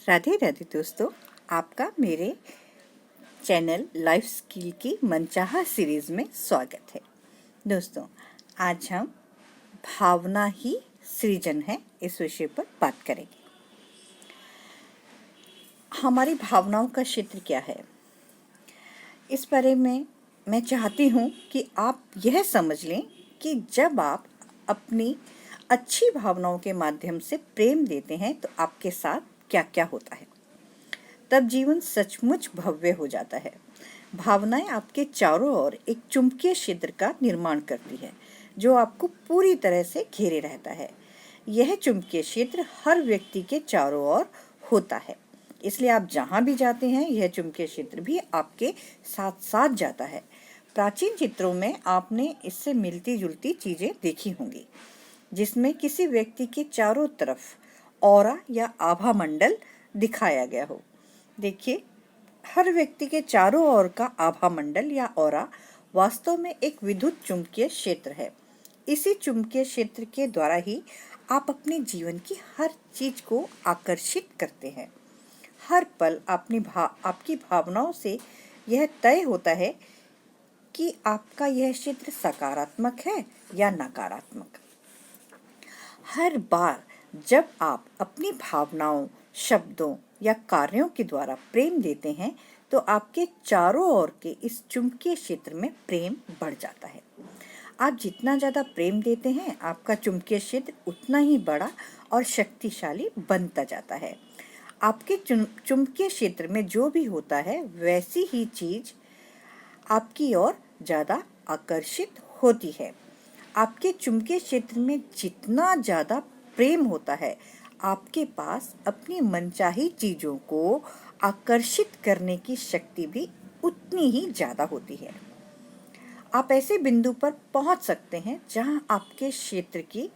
राधे राधे दोस्तों, आपका मेरे चैनल लाइफ स्किल की मनचाहा सीरीज़ में स्वागत है। दोस्तों, आज हम भावना ही सृजन है इस विषय पर बात करेंगे। हमारी भावनाओं का क्षेत्र क्या है, इस बारे में मैं चाहती हूँ कि आप यह समझ लें कि जब आप अपनी अच्छी भावनाओं के माध्यम से प्रेम देते हैं तो आपके साथ क्या क्या होता है। तब जीवन सचमुच भव्य हो जाता है। भावनाएं आपके चारों ओर एक चुंबकीय क्षेत्र का निर्माण करती है जो आपको पूरी तरह से घेरे रहता है। यह चुंबकीय क्षेत्र हर व्यक्ति के चारों ओर होता है, इसलिए आप जहाँ भी जाते हैं यह चुंबकीय क्षेत्र भी आपके साथ साथ जाता है। प्राचीन चित्रों में आपने इससे मिलती जुलती चीजें देखी होंगी, जिसमें किसी व्यक्ति के चारों तरफ ऑरा या आभा मंडल दिखाया गया हो। देखिए, हर व्यक्ति के चारों ओर का आभा मंडल या ऑरा वास्तव में एक विद्युत चुंबकीय क्षेत्र है। इसी चुंबकीय क्षेत्र के द्वारा ही आप अपने जीवन की हर चीज को आकर्षित करते हैं। हर पल आपकी भावनाओं से यह तय होता है कि आपका यह क्षेत्र सकारात्मक है या नकारात्मक। हर बार जब आप अपनी भावनाओं, शब्दों या कार्यों के द्वारा प्रेम देते हैं तो आपके चारों ओर के इस चुंबकीय क्षेत्र में प्रेम बढ़ जाता है। आप जितना ज़्यादा प्रेम देते हैं, आपका चुंबकीय क्षेत्र उतना ही बड़ा और शक्तिशाली बनता जाता है। आपके चुंबकीय क्षेत्र में जो भी होता है वैसी ही चीज आपकी ओर ज़्यादा आकर्षित होती है। आपके चुंबकीय क्षेत्र में जितना ज़्यादा प्रेम होता है, आपके पास अपनी मनचाही चीज़ों को आकर्षित करने की शक्ति भी उतनी ही ज़्यादा होती है। आप ऐसे बिंदु पर पहुंच सकते हैं जहां आपके क्षेत्र की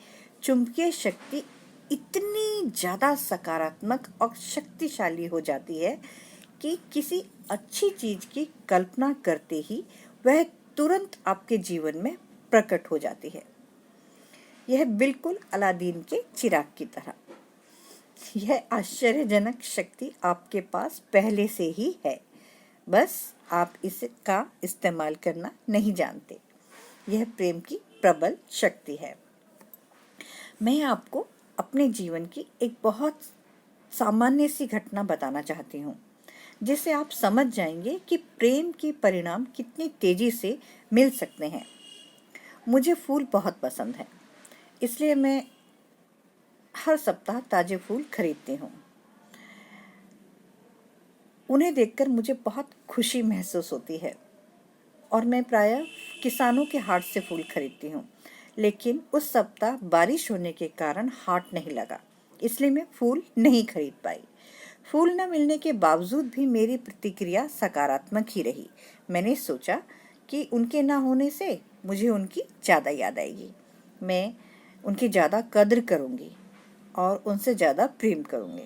चुंबकीय शक्ति इतनी ज़्यादा सकारात्मक और शक्तिशाली हो जाती है कि किसी अच्छी चीज़ की कल्पना करते ही वह तुरंत आपके जीवन में प्रकट हो जाती है। यह बिल्कुल अलादीन के चिराग की तरह। यह आश्चर्यजनक शक्ति आपके पास पहले से ही है, बस आप इसका इस्तेमाल करना नहीं जानते। यह प्रेम की प्रबल शक्ति है। मैं आपको अपने जीवन की एक बहुत सामान्य सी घटना बताना चाहती हूँ, जिससे आप समझ जाएंगे कि प्रेम के परिणाम कितनी तेजी से मिल सकते हैं। मुझे फूल बहुत पसंद है, इसलिए मैं हर सप्ताह ताजे फूल खरीदती हूँ। उन्हें देखकर मुझे बहुत खुशी महसूस होती है और मैं प्रायः किसानों के हाट से फूल खरीदती हूँ। लेकिन उस सप्ताह बारिश होने के कारण हाट नहीं लगा, इसलिए मैं फूल नहीं खरीद पाई। फूल न मिलने के बावजूद भी मेरी प्रतिक्रिया सकारात्मक ही रही। मैंने सोचा कि उनके ना होने से मुझे उनकी ज़्यादा याद आएगी, मैं उनकी ज़्यादा कद्र करूँगी और उनसे ज़्यादा प्रेम करूँगी।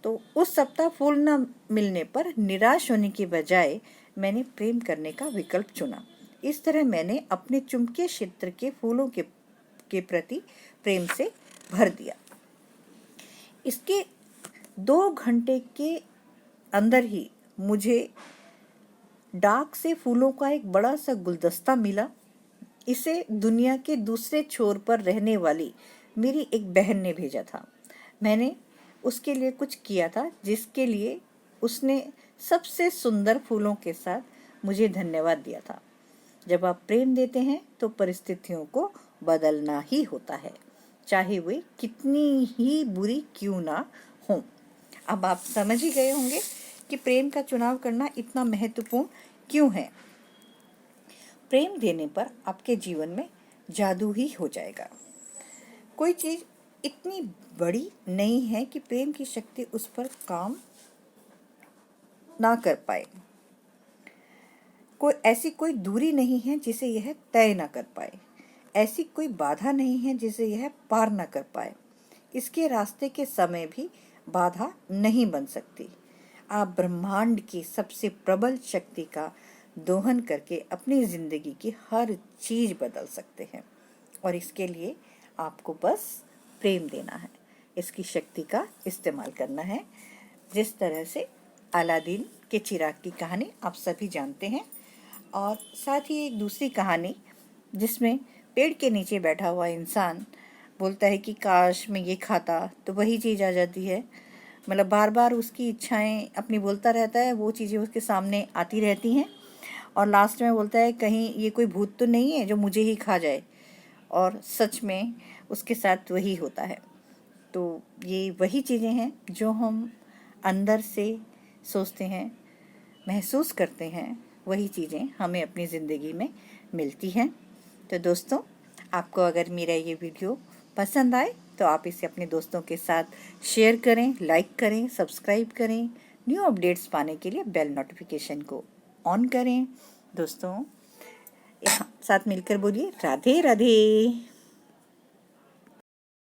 तो उस सप्ताह फूल न मिलने पर निराश होने की बजाय मैंने प्रेम करने का विकल्प चुना। इस तरह मैंने अपने चुंबकीय क्षेत्र के फूलों के प्रति प्रेम से भर दिया। इसके 2 घंटे के अंदर ही मुझे डाक से फूलों का एक बड़ा सा गुलदस्ता मिला। इसे दुनिया के दूसरे छोर पर रहने वाली मेरी एक बहन ने भेजा था। मैंने उसके लिए कुछ किया था, जिसके लिए उसने सबसे सुंदर फूलों के साथ मुझे धन्यवाद दिया था। जब आप प्रेम देते हैं तो परिस्थितियों को बदलना ही होता है, चाहे वे कितनी ही बुरी क्यों ना हो। अब आप समझ ही गए होंगे कि प्रेम का चुनाव करना इतना महत्वपूर्ण क्यों है। प्रेम देने पर आपके जीवन में जादू ही हो जाएगा। कोई चीज इतनी बड़ी नहीं है कि प्रेम की शक्ति उस पर काम ना कर पाए। कोई दूरी नहीं है जिसे यह तय ना कर पाए। ऐसी कोई बाधा नहीं है जिसे यह पार ना कर पाए। इसके रास्ते के समय भी बाधा नहीं बन सकती। आप ब्रह्मांड की सबसे प्रबल शक्ति का दोहन करके अपनी जिंदगी की हर चीज बदल सकते हैं, और इसके लिए आपको बस प्रेम देना है। इसकी शक्ति का इस्तेमाल करना है। जिस तरह से अलादीन के चिराग की कहानी आप सभी जानते हैं, और साथ ही एक दूसरी कहानी जिसमें पेड़ के नीचे बैठा हुआ इंसान बोलता है कि काश मैं ये खाता, तो वही चीज़ आ जाती है। मतलब बार बार उसकी इच्छाएं अपनी बोलता रहता है, वो चीज़ें उसके सामने आती रहती हैं, और लास्ट में बोलता है कहीं ये कोई भूत तो नहीं है जो मुझे ही खा जाए, और सच में उसके साथ वही होता है। तो ये वही चीज़ें हैं जो हम अंदर से सोचते हैं, महसूस करते हैं, वही चीज़ें हमें अपनी ज़िंदगी में मिलती हैं। तो दोस्तों, आपको अगर मेरा ये वीडियो पसंद आए तो आप इसे अपने दोस्तों के साथ शेयर करें, लाइक करें, सब्सक्राइब करें। न्यू अपडेट्स पाने के लिए बेल नोटिफिकेशन को ऑन करें। दोस्तों, साथ मिलकर बोलिए राधे राधे।